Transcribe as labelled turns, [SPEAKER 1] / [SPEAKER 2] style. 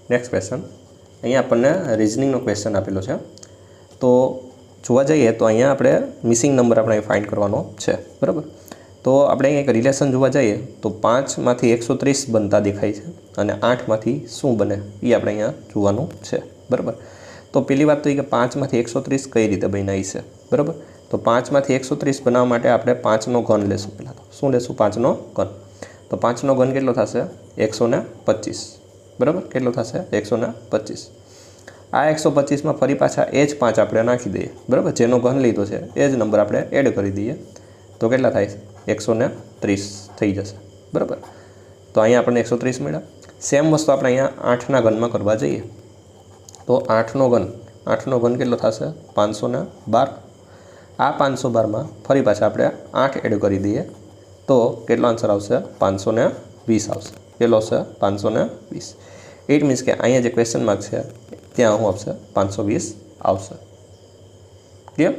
[SPEAKER 1] Next question अहींया आपने reasoning question आपेलो है। तो જોવા જઈએ તો અહીંયા આપણે મિસિંગ નંબર આપણે ફાઇન્ડ કરવાનો છે, બરાબર। તો આપણે અહીંયા એક રિલેશન જોવા જઈએ તો 5માંથી 130 બનતા દેખાય છે અને 8માંથી શું બને એ આપણે અહીંયા જોવાનું છે, બરાબર। તો પહેલી વાત તો એ કે 5માંથી 130 કઈ રીતે બન્યા છે, બરાબર। તો 5માંથી 130 બનાવવા માટે આપણે 5નો ઘન લેશું। પહેલાં તો શું લેશું? 5નો ઘન। તો 5નો ઘન કેટલો થશે? 125, બરાબર। કેટલો થશે? 125। आ 125 में फरी पाछा एज 5 આપણે નાખી દઈએ, બરાબર। જેનો ઘન લીધો છે એ જ નંબર આપણે એડ કરી દઈએ તો કેટલા થાય? 130 થઈ જશે, બરાબર। તો અહીંયા આપણને 130 મળ્યા। સેમ વસ્તુ આપણે અહીંયા 8ના ઘનમાં કરવા જઈએ તો 8નો ઘન કેટલો થશે? 512। આ 512 માં ફરી પાછા આપણે 8 એડ કરી દઈએ તો કેટલો આન્સર આવશે? 520 આવશે। કેટલો આવશે? 520। इट मीन्स के अँ जो क्वेश्चन मार्क है त्या हूँ आपसे 520 आवशे। क्लियर?